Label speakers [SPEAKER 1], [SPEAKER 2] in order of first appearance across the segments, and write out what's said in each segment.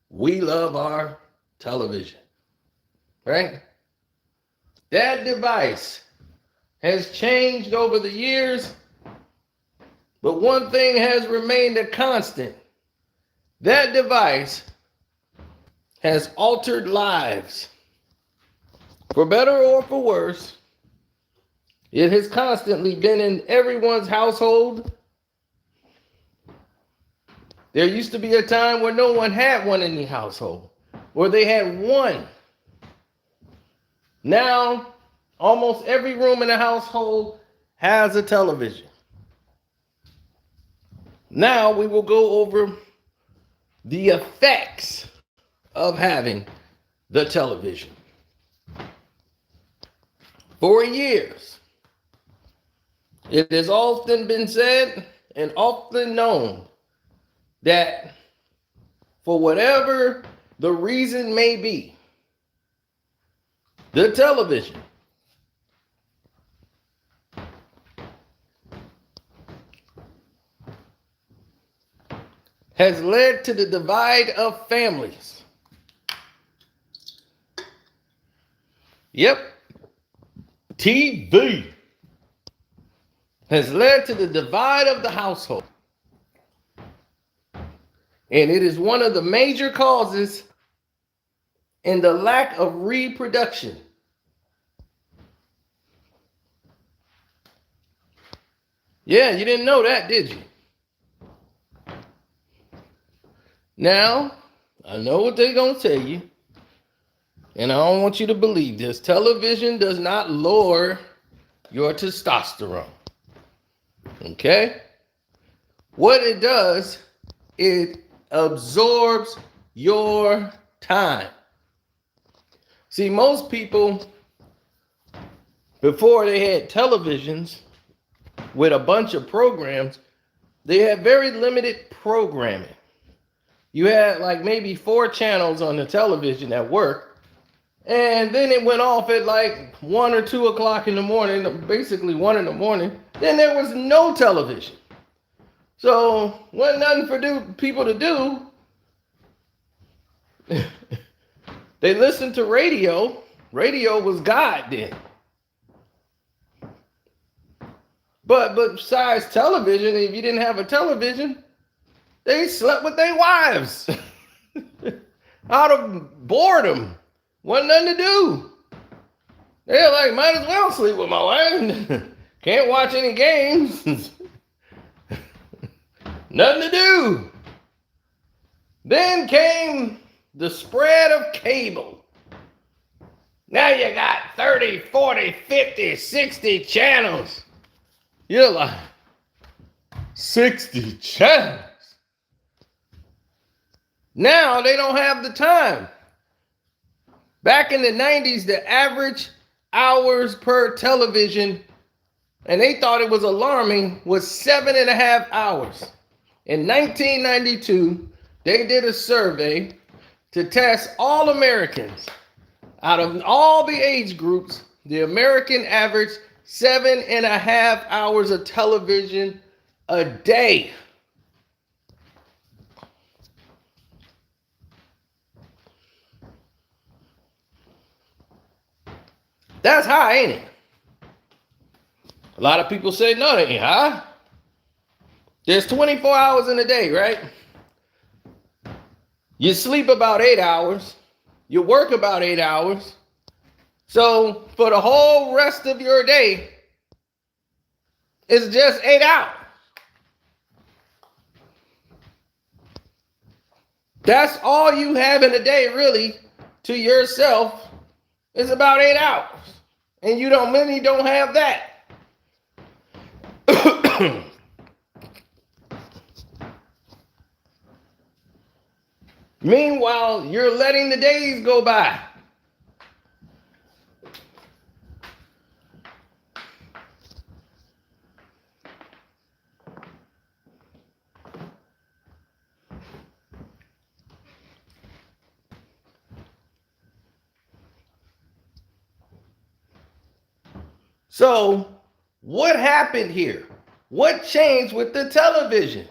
[SPEAKER 1] we love our television, right? That device has changed over the years, but one thing has remained a constant. That device has altered lives. For better or for worse, it has constantly been in everyone's household. There used to be a time where no one had one in the household, or they had one. Now, almost every room in the household has a television. Now, we will go over the effects of having the television. For years, it has often been said and often known that for whatever the reason may be, the television has led to the divide of families. Yep, TV has led to the divide of the household. And it is one of the major causes in the lack of reproduction. Yeah, you didn't know that, did you? Now, I know what they're going to tell you, and I don't want you to believe this. Television does not lower your testosterone. Okay? What it does, it absorbs your time. See, most people, before they had televisions with a bunch of programs, they had very limited programming. You had like maybe 4 channels on the television at work, and then it went off at like 1 or 2 o'clock in the morning, basically 1 in the morning. Then there was no television. So, wasn't nothing for people to do. They listened to radio. Radio was God then. But besides television, if you didn't have a television, they slept with their wives out of boredom. Wasn't nothing to do. They're like, might as well sleep with my wife. Can't watch any games. Nothing to do. Then came the spread of cable. Now you got 30, 40, 50, 60 channels. You're like, 60 channels? Now they don't have the time. Back in the 90s, the average hours per television, and they thought it was alarming, was 7.5 hours. In 1992, they did a survey to test all Americans. Out of all the age groups, the American averaged 7.5 hours of television a day. That's high, ain't it? A lot of people say, no, it ain't high. There's 24 hours in a day, right? You sleep about 8 hours. You work about 8 hours. So for the whole rest of your day, it's just 8 hours. That's all you have in a day, really, to yourself, is about 8 hours. And many don't have that. Meanwhile, you're letting the days go by. So, what happened here? What changed with the television?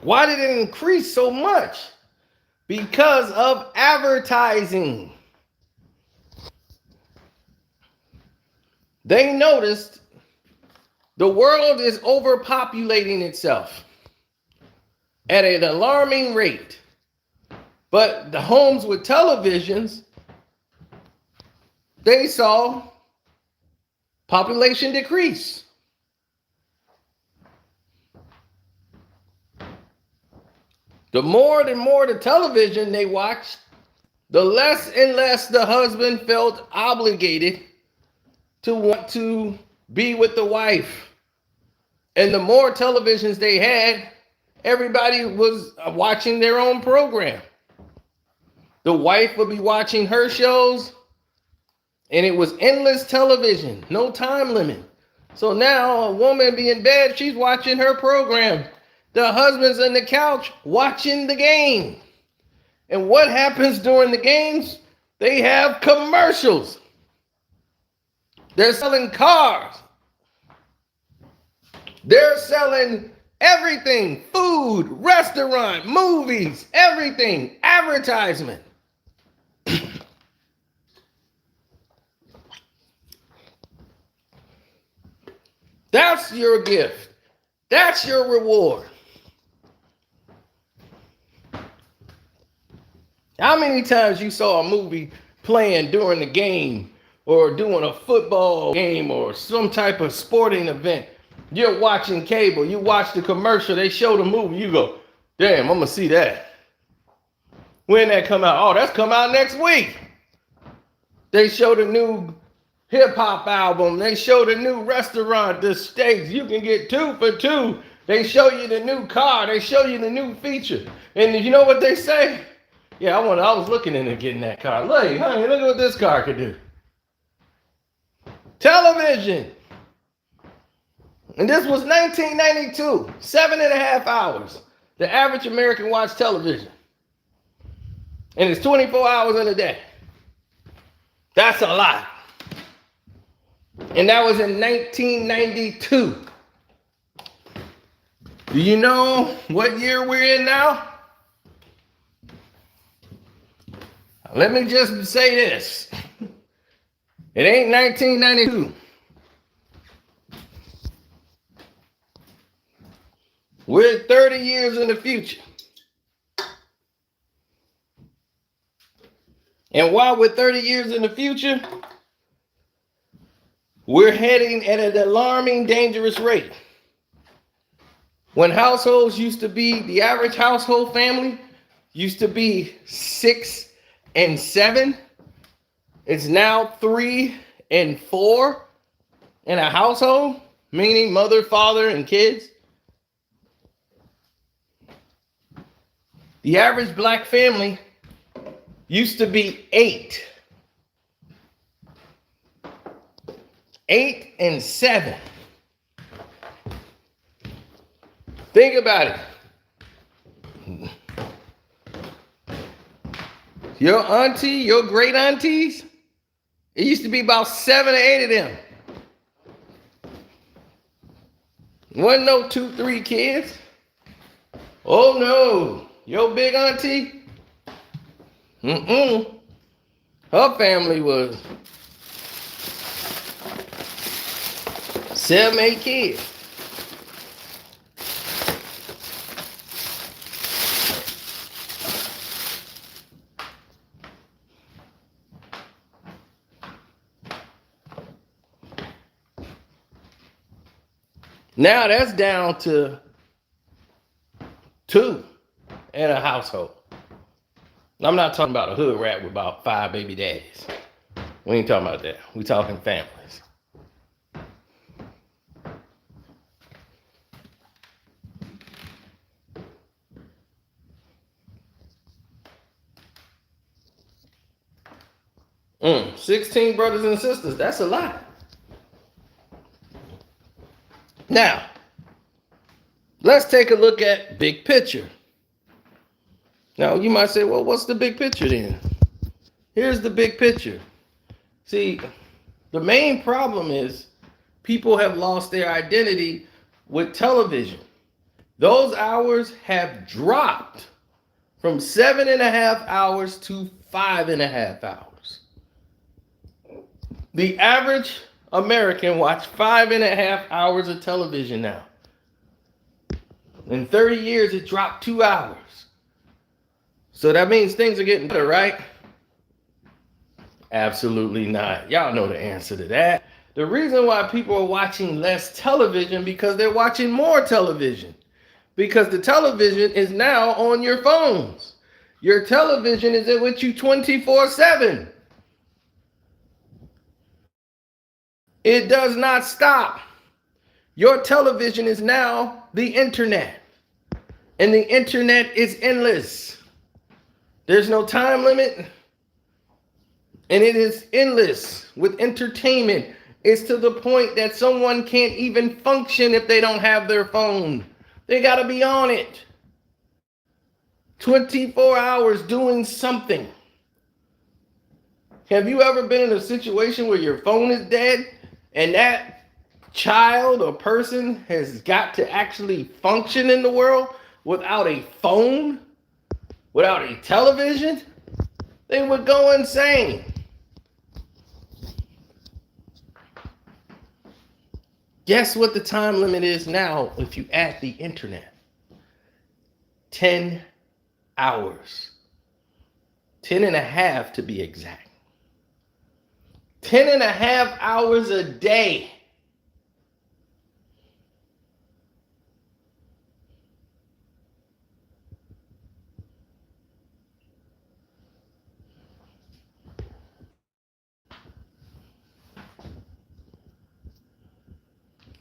[SPEAKER 1] Why did it increase so much? Because of advertising. They noticed the world is overpopulating itself at an alarming rate. But the homes with televisions, they saw population decrease. The more and more the television they watched, the less and less the husband felt obligated to want to be with the wife. And the more televisions they had, everybody was watching their own program. The wife would be watching her shows, and it was endless television, no time limit. So now a woman be in bed, she's watching her program. The husband's on the couch watching the game. And what happens during the games? They have commercials. They're selling cars. They're selling everything, food, restaurant, movies, everything, advertisement. That's your gift. That's your reward. How many times you saw a movie playing during the game or doing a football game or some type of sporting event? You're watching cable, you watch the commercial, they show the movie, you go, damn, I'm gonna see that. When that come out? Oh, that's come out next week. They show the new hip hop album, they show the new restaurant, the steaks, you can get 2 for $2. They show you the new car, they show you the new feature. And you know what they say? Yeah, I was looking into getting that car. Look, honey, look at what this car could do. Television. And this was 1992, 7.5 hours. The average American watched television. And it's 24 hours in a day. That's a lot. And that was in 1992. Do you know what year we're in now? Let me just say this. It ain't 1992. We're 30 years in the future. And while we're 30 years in the future, we're heading at an alarming, dangerous rate. When households used to be, the average household family used to be 6 and 7, it's now 3 and 4 in a household, meaning mother, father, and kids. The average black family used to be 8. 8 and 7. Think about it. Your auntie, your great aunties, it used to be about 7 or 8 of them. Wasn't no 2, 3 kids. Oh no, your big auntie, her family was 7, 8 kids. Now that's down to 2 in a household. I'm not talking about a hood rat with about 5 baby daddies. We ain't talking about that. We talking families. Mm, 16 brothers and sisters. That's a lot. Now, let's take a look at big picture. Now, you might say, well, what's the big picture then? Here's the big picture. See, the main problem is people have lost their identity with television. Those hours have dropped from 7.5 hours to 5.5 hours. The average American watch 5.5 hours of television now. In 30 years, it dropped 2 hours. So that means things are getting better, right? Absolutely not. Y'all know the answer to that. The reason why people are watching less television because they're watching more television. Because the television is now on your phones. Your television is with you 24/7. It does not stop. Your television is now the internet. And the internet is endless. There's no time limit. And it is endless with entertainment. It's to the point that someone can't even function if they don't have their phone. They got to be on it. 24 hours doing something. Have you ever been in a situation where your phone is dead and that child or person has got to actually function in the world without a phone, without a television? They would go insane. Guess what the time limit is now if you add the internet? 10 hours. 10.5 to be exact. 10.5 hours a day.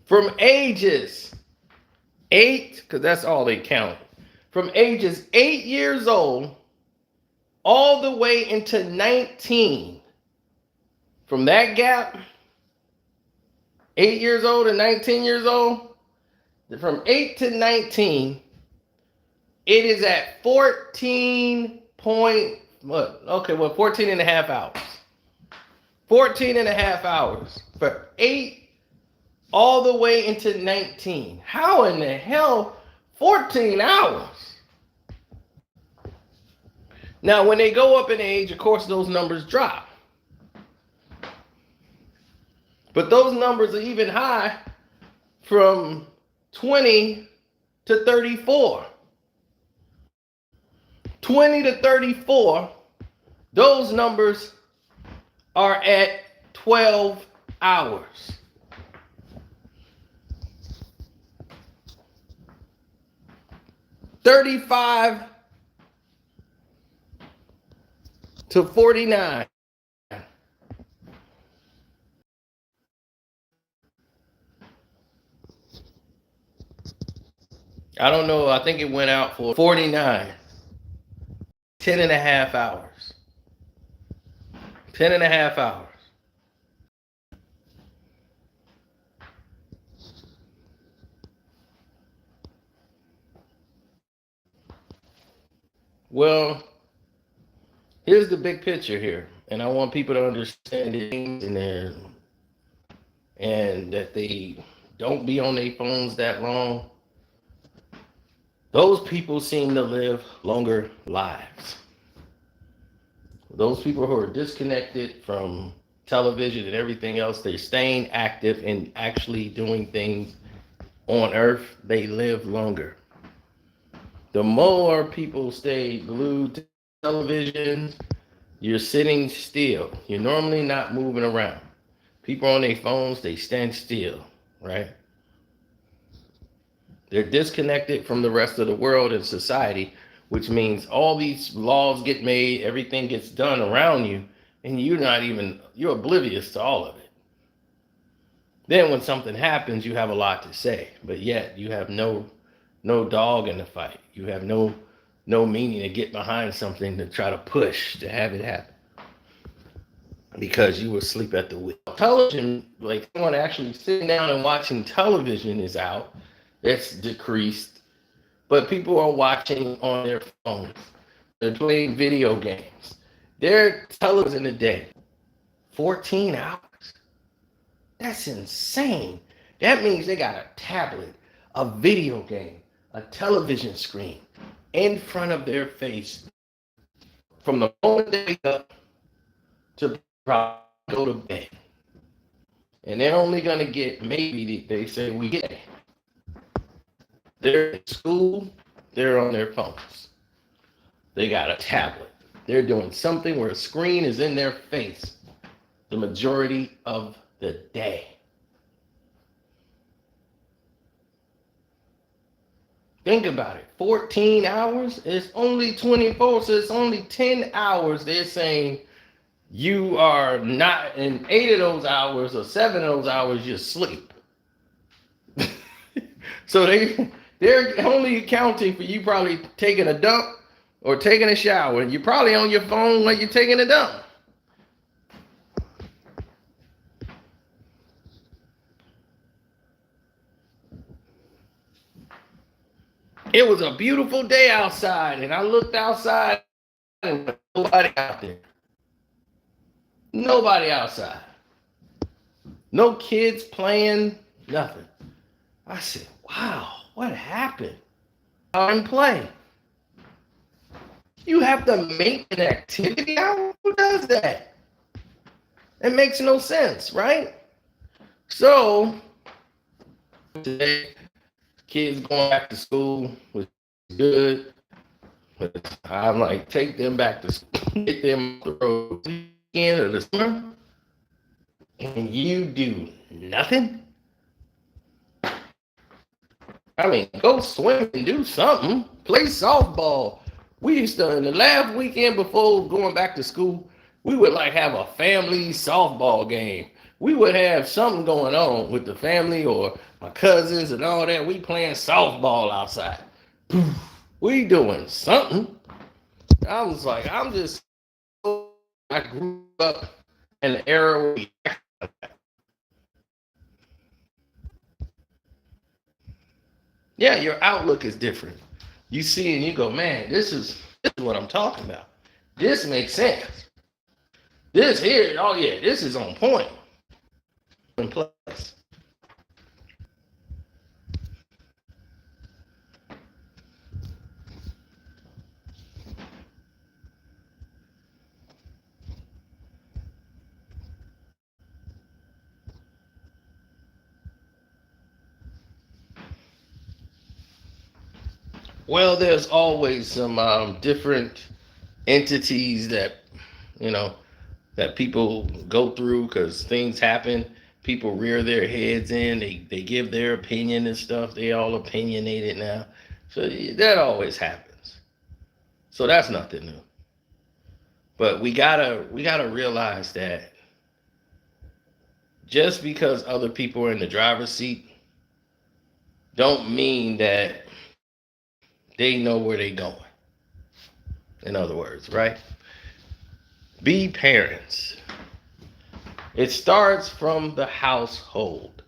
[SPEAKER 1] From ages 8, because that's all they count, from ages 8 years old all the way into 19. From that gap, 8 years old and 19 years old, from 8 to 19, it is at 14 and a half hours. 14 and a half hours for 8 all the way into 19. How in the hell 14 hours? Now, when they go up in age, of course, those numbers drop. But those numbers are even high from 20 to 34. 20 to 34, those numbers are at 12 hours. $35 to 49. I don't know. I think it went out for 49. 10.5 hours. 10.5 hours. Well, here's the big picture here. And I want people to understand things in there and that they don't be on their phones that long. Those people seem to live longer lives. Those people who are disconnected from television and everything else, they're staying active and actually doing things on earth, they live longer. The more people stay glued to television, you're sitting still. You're normally not moving around. People on their phones, they stand still, right? They're disconnected from the rest of the world and society, which means all these laws get made, everything gets done around you, and you're oblivious to all of it. Then when something happens, you have a lot to say, but yet you have no dog in the fight. You have no meaning to get behind something to try to push to have it happen because you were asleep at the wheel. Television, like someone actually sitting down and watching television is out. It's decreased, but people are watching on their phones. They're playing video games. They're television a day. 14 hours. That's insane. That means they got a tablet, a video game, a television screen in front of their face from the moment they wake up to probably go to bed. And they're only going to get, maybe they say we get, they're in school, they're on their phones. They got a tablet. They're doing something where a screen is in their face the majority of the day. Think about it. 14 hours is only 24, so it's only 10 hours. They're saying you are not, in 8 of those hours or 7 of those hours, you sleep. So they're only accounting for you probably taking a dump or taking a shower. And you're probably on your phone when you're taking a dump. It was a beautiful day outside, and I looked outside and nobody out there. Nobody outside. No kids playing, nothing. I said, wow, what happened? And play. You have to make an activity out? Who does that? It makes no sense, right? So, today, kids going back to school was good. But I'm like, take them back to school, get them on the road end of the summer, and you do nothing. I mean, go swim and do something. Play softball. We used to, in the last weekend before going back to school, we would like have a family softball game. We would have something going on with the family or my cousins and all that. We playing softball outside. We doing something. I was like, I grew up in an era where yeah, your outlook is different. You see and you go, man, this is what I'm talking about. This makes sense. This here, oh yeah, this is on point. In place. Well, there's always some different entities that, you know, that people go through because things happen. People rear their heads in. They give their opinion and stuff. They all opinionated now. So that always happens. So that's nothing new. But we gotta realize that just because other people are in the driver's seat don't mean that they know where they're going. In other words, right? Be parents. It starts from the household.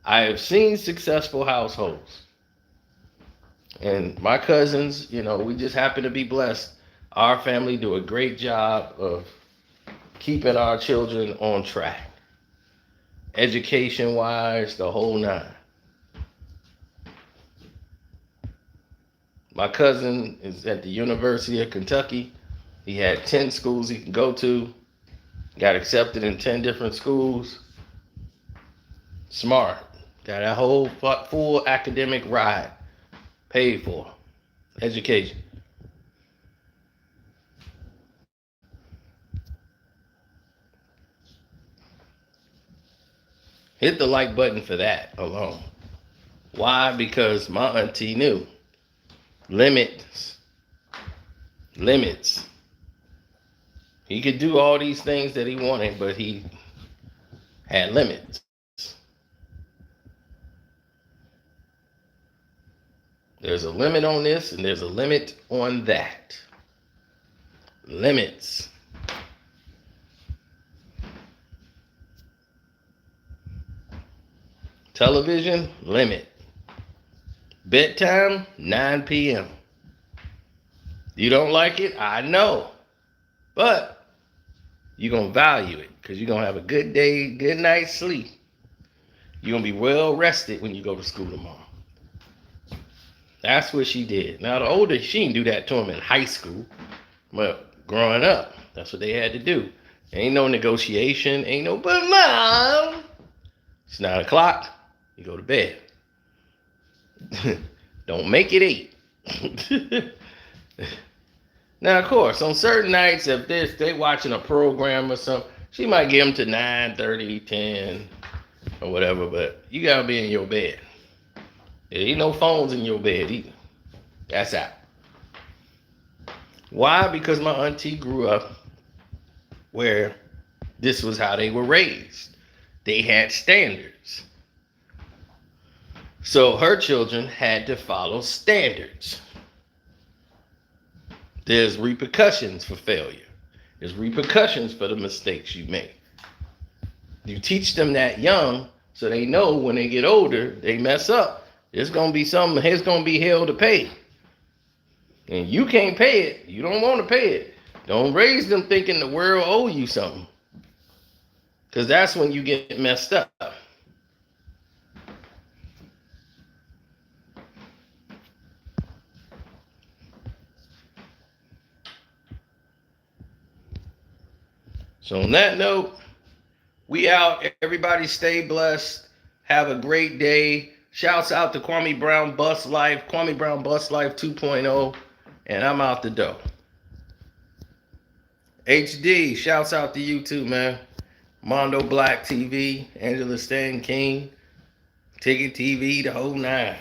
[SPEAKER 1] I have seen successful households. And my cousins, you know, we just happen to be blessed. Our family do a great job of keeping our children on track. Education-wise, the whole nine. My cousin is at the University of Kentucky. He had 10 schools he can go to. Got accepted in 10 different schools. Smart. Got a whole full academic ride. Paid for. Education. Hit the like button for that alone. Why? Because my auntie knew. Limits. He could do all these things that he wanted, but he had limits. There's a limit on this and there's a limit on that. Limits. Television, limit. Bedtime, 9 p.m. You don't like it? I know. But you're going to value it because you're going to have a good day, good night's sleep. You're going to be well rested when you go to school tomorrow. That's what she did. Now the older, she didn't do that to him in high school, but growing up, that's what they had to do. Ain't no negotiation, ain't no, but mom, it's 9 o'clock, you go to bed. Don't make it 8. Now, of course, on certain nights, if they watching a program or something, she might get them to 9:30, 10, or whatever, but you gotta be in your bed. There ain't no phones in your bed either. That's out. Why? Because my auntie grew up where this was how they were raised. They had standards. So her children had to follow standards. There's repercussions for failure. There's repercussions for the mistakes you make. You teach them that young so they know when they get older, they mess up. There's going to be something, there's going to be hell to pay. And you can't pay it. You don't want to pay it. Don't raise them thinking the world owe you something. Because that's when you get messed up. So on that note, we out. Everybody stay blessed. Have a great day. Shouts out to Kwame Brown Bus Life, Kwame Brown Bus Life 2.0, and I'm out the door. HD, shouts out to you too, man. Mondo Black TV, Angela Stan King, Ticket TV, the whole 9.